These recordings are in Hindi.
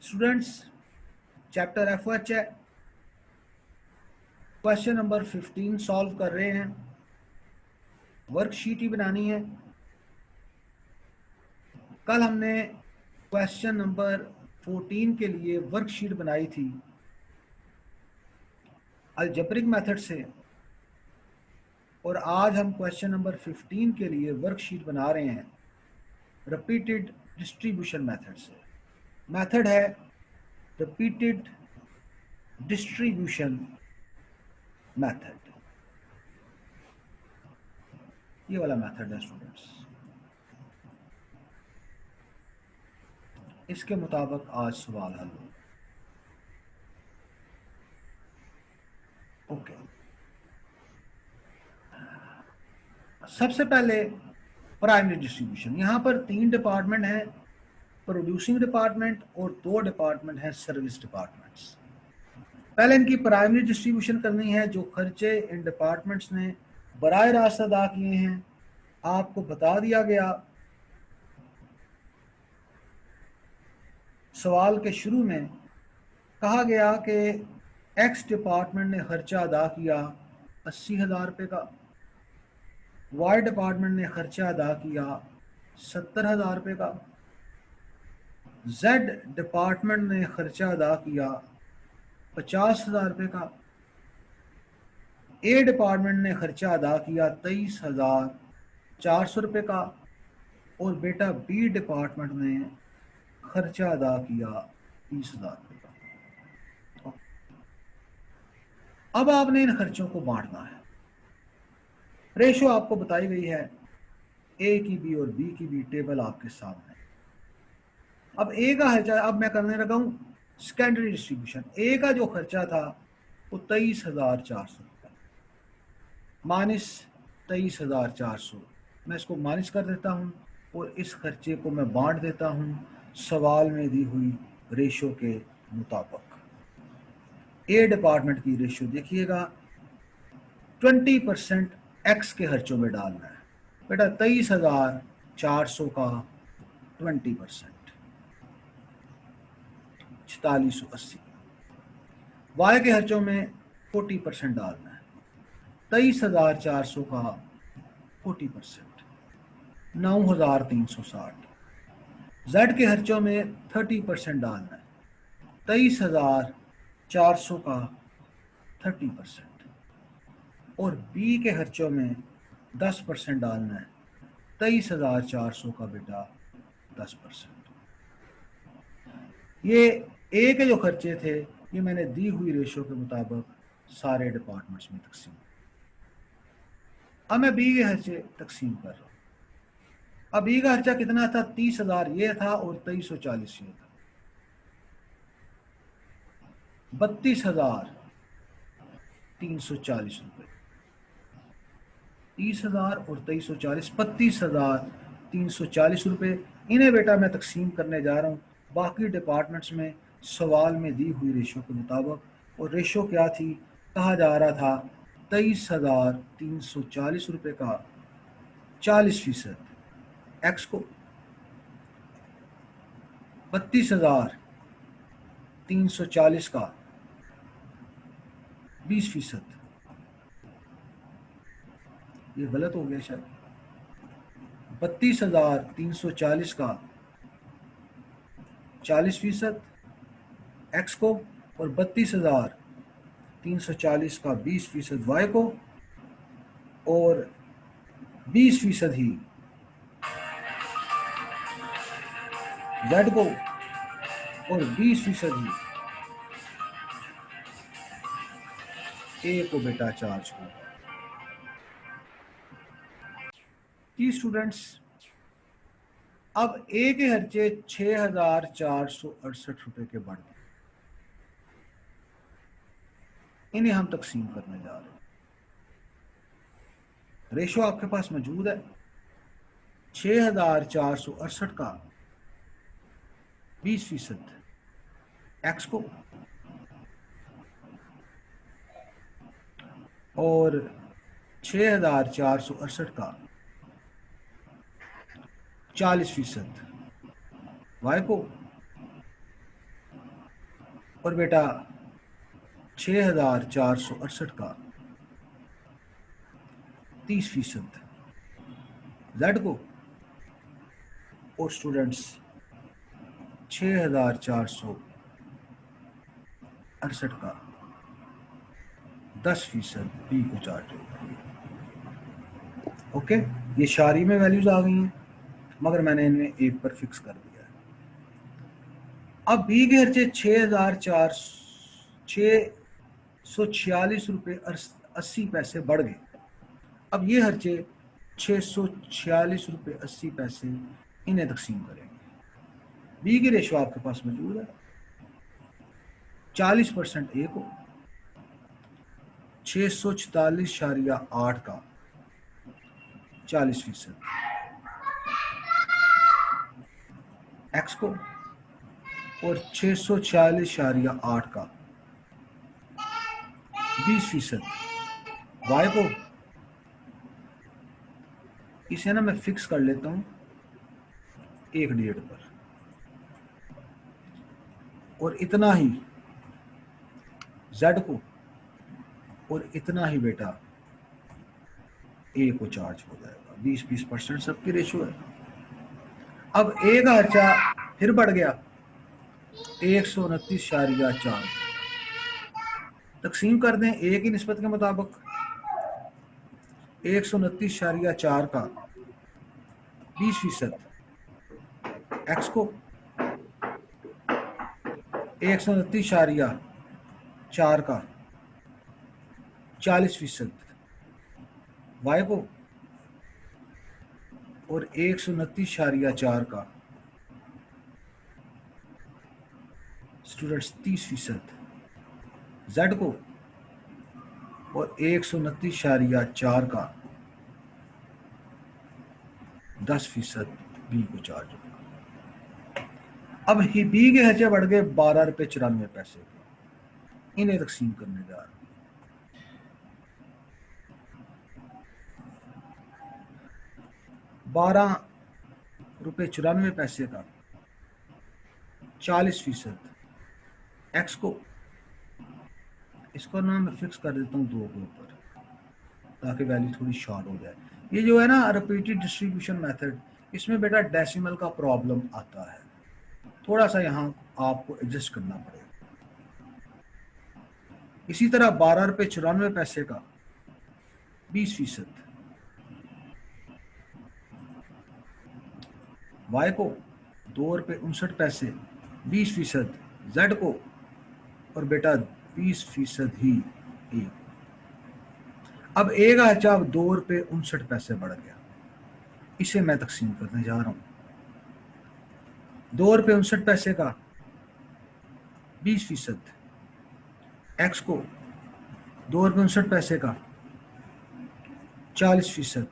स्टूडेंट्स, चैप्टर एफएच है, क्वेश्चन नंबर 15 सॉल्व कर रहे हैं। वर्कशीट ही बनानी है। कल हमने क्वेश्चन नंबर 14 के लिए वर्कशीट बनाई थी अलजेब्रिक मेथड से, और आज हम क्वेश्चन नंबर 15 के लिए वर्कशीट बना रहे हैं रिपीटेड डिस्ट्रीब्यूशन मेथड से। मेथड है रिपीटेड डिस्ट्रीब्यूशन मेथड। ये वाला मेथड है स्टूडेंट्स। इसके मुताबिक आज सवाल हल होगा। ओके, सबसे पहले प्राइमरी डिस्ट्रीब्यूशन। यहाँ पर 3 डिपार्टमेंट हैं, प्रोड्यूसिंग डिपार्टमेंट और 2 डिपार्टमेंट हैं सर्विस डिपार्टमेंट्स। पहले इनकी प्राइमरी डिस्ट्रीब्यूशन करनी है। जो खर्चे इन डिपार्टमेंट्स ने बराह रास्त अदा किए हैं आपको बता दिया गया सवाल के शुरू में। कहा गया कि एक्स डिपार्टमेंट ने खर्चा अदा किया 80,000 रुपये का, वाई डिपार्टमेंट ने खर्चा अदा किया 70,000 रुपये का, जेड डिपार्टमेंट ने खर्चा अदा किया 50,000 रुपये का, ए डिपार्टमेंट ने खर्चा अदा किया 23,400 रुपये का, और बेटा बी डिपार्टमेंट ने खर्चा अदा किया 30,000 रुपये का। अब आपने इन खर्चों को बांटना है। रेशो आपको बताई गई है, ए की बी और बी की बी टेबल आपके सामने। अब ए का खर्चा अब मैं करने लगा हूं सेकेंडरी डिस्ट्रीब्यूशन। ए का जो खर्चा था वो 23,400 रुपये माइनस 23,400। मैं इसको माइनस कर देता हूं और इस खर्चे को मैं बांट देता हूं सवाल में दी हुई रेशो के मुताबिक। ए डिपार्टमेंट की रेशो देखिएगा, 20% एक्स के खर्चों में डालना है। बेटा 23,400 का 20% 4680। वाई के खर्चों में 40% डालना है। 23,400 का 40% 9,360। जेड के खर्चों में 30% डालना है। 23,400 का 30%, और बी के खर्चों में 10% डालना है। 23,400 का बेटा 10%। ये ए के जो खर्चे थे ये मैंने दी हुई रेशो के मुताबिक सारे डिपार्टमेंट्स में तकसीम। अब मैं बी के खर्चे तकसीम कर रहा हूँ। अब बी का खर्चा कितना था? 30,000 ये था और 2340 ये था। 32,340 रुपये। 30,000 और 2340, 32,340 रुपये। इन्हें बेटा मैं तकसीम करने जा रहा हूँ बाकी डिपार्टमेंट्स में सवाल में दी हुई रेशो के मुताबिक। और रेशो क्या थी? कहा जा रहा था 23,340 रुपये का 40% एक्स को, 32,340 का 20%। ये गलत हो गया शायद। 32,340 का 40% एक्स को, और 32,340 का 20% वाई को, और 20% ही जेड को, और 20% ही ए को बेटा चार्ज को। जी स्टूडेंट्स, अब ए के खर्चे 6,468 रुपये के बढ़ गए। इन्हें हम तकसीम करने जा रहे हैं। रेशो आपके पास मौजूद है। 6,468 का 20% एक्स को, और 6,468 का 40% वाई को, और बेटा 6,468 का 30% जेड को, और स्टूडेंट्स 6,468 का 10% बी को चार्ज होगा। ओके, ये शारी में वैल्यूज आ गई हैं, मगर मैंने इनमें एक पर फिक्स कर दिया है। अब बी के खर्चे 6,646 रुपये 80 पैसे बढ़ गए। अब ये खर्चे 646 रुपये 80 पैसे इन्हें तकसीम करेंगे। बी की रेशो आपके पास मौजूद है, 40% ए को, 644.8 का 40% एक्स को, और 646.8 का 20% वाई को। इसे ना मैं फिक्स कर लेता हूं एक डेट पर, और इतना ही जेड को, और इतना ही बेटा ए को चार्ज हो जाएगा। 20% सबकी रेशो है। अब ए का खर्चा फिर बढ़ गया 129.4, तकसीम कर दें ए की निस्बत के मुताबिक। 129.4 का 20% एक्स को, 129.4 का 40% वाई को, और 129.4 का स्टूडेंट्स 30% जेड को, और 129.4 का 10% बी को चार्ज होगा। अब ही बी के खर्चे बढ़ गए 12.94 के, इन्हें तकसीम करने जा रहा हूं। 12.94 का 40% एक्स को, इसको ना मैं फिक्स कर देता हूँ 2 के ऊपर ताकि वैल्यू थोड़ी शॉर्ट हो जाए। ये जो है ना रिपीटेड डिस्ट्रीब्यूशन मेथड, इसमें बेटा डेसिमल का प्रॉब्लम आता है, थोड़ा सा यहाँ आपको एडजस्ट करना पड़ेगा। इसी तरह 12.94 का 20% वाई को, 2.59 20% जेड को, और बेटा 20% ही ए। अब ए का खर्चा 2.59 बढ़ गया, इसे मैं तकसीम करने जा रहा हूं। 2.59 का 20% एक्स को, 2.59 का 40%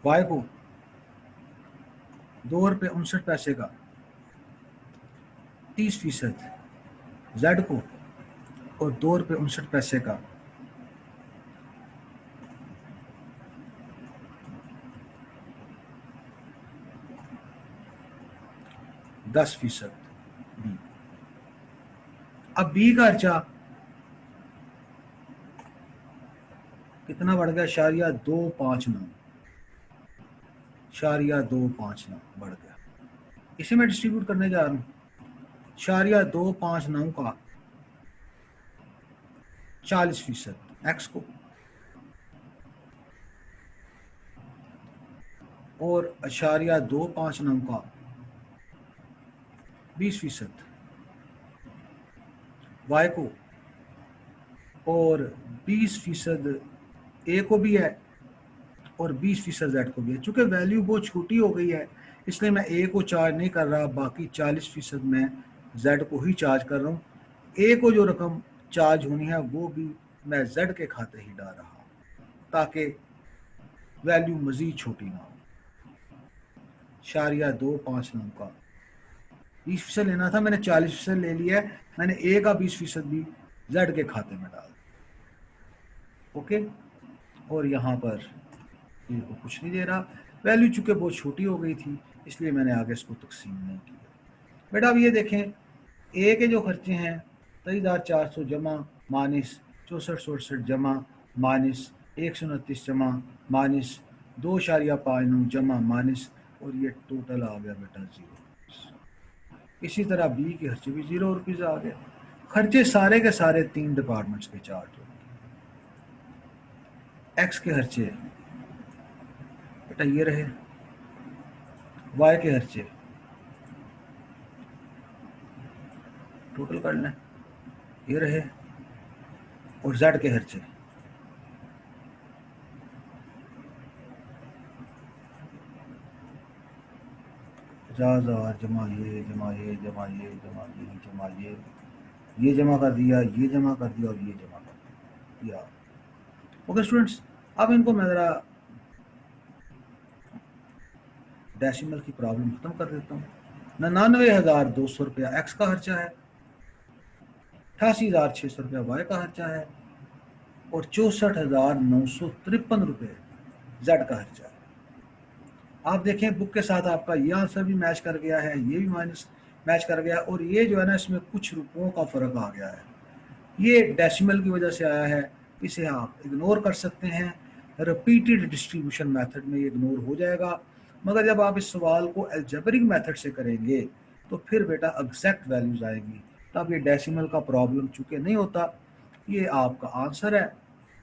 वाई को, 2.59 का 30% जेड को, और 2.59 का 10% बी। अब बी का खर्चा कितना बढ़ गया? 0.259 बढ़ गया। इसे मैं डिस्ट्रीब्यूट करने जा रहा हूं। 0.259 का 40% एक्स को, और 0.259 का 20% वाई को, और 20% ए को भी है, और 20% जेड को भी है। चूंकि वैल्यू बहुत छोटी हो गई है इसलिए मैं ए को चार्ज नहीं कर रहा, बाकी 40% मैं जेड को ही चार्ज कर रहा हूँ। ए को जो रकम चार्ज होनी है वो भी मैं जेड के खाते ही डाल रहा हूँ ताकि वैल्यू मजीद छोटी ना हो। 0.259 का 20% लेना था, मैंने 40% ले लिया है। मैंने ए का 20% भी जेड के खाते में डाल दिया। ओके, और यहाँ पर ए को कुछ नहीं दे रहा, वैल्यू चूंकि बहुत छोटी हो गई थी इसलिए मैंने आगे इसको तकसीम नहीं किया। बेटा अब ये देखें, ए के जो खर्चे हैं 23,400 जमा माइनस 6467 जमा माइनस 129 जमा माइनस 2.59 जमा माइनस, और ये टोटल आ गया बेटा 0। इसी तरह बी के खर्चे भी 0 रुपीज़ आ गए। खर्चे सारे के सारे 3 डिपार्टमेंट्स के चार्ट हो। एक्स के खर्चे बेटा ये रहे, वाई के खर्चे टोटल कर लें ये रहे, और जेड के खर्चे 50,000 जमा ये जमा ये जमा ये जमा ये जमा ये जमा कर दिया, ये जमा कर दिया और ये जमा कर दिया। ओके स्टूडेंट्स, अब इनको मैं ज़रा डेसिमल की प्रॉब्लम खत्म कर देता हूँ। 99,200 रुपया एक्स का खर्चा है, 88,600 रुपया वाई का खर्चा है, और 64,953 रुपये जेड का खर्चा है। आप देखें बुक के साथ आपका ये आंसर भी मैच कर गया है, ये भी माइनस मैच कर गया, और ये जो है ना इसमें कुछ रुपयों का फ़र्क आ गया है, ये डेसिमल की वजह से आया है, इसे आप इग्नोर कर सकते हैं। रिपीटेड डिस्ट्रीब्यूशन मेथड में ये इग्नोर हो जाएगा, मगर जब आप इस सवाल को अलजेब्रिक मेथड से करेंगे तो फिर बेटा एग्जैक्ट वैल्यूज आएंगी, तब ये डेसिमल का प्रॉब्लम चूंकि नहीं होता। ये आपका आंसर है।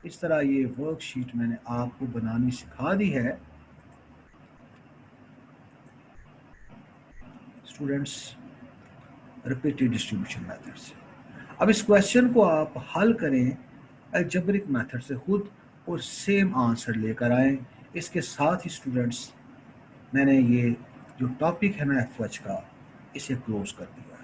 इस तरह ये वर्कशीट मैंने आपको बनानी सिखा दी है स्टूडेंट्स, रिपीटेड डिस्ट्रीब्यूशन मेथड से। अब इस क्वेश्चन को आप हल करें अलजेब्रिक मेथड से खुद, और सेम आंसर लेकर आएँ। इसके साथ ही स्टूडेंट्स मैंने ये जो टॉपिक है ना एफएच का, इसे क्लोज कर दिया।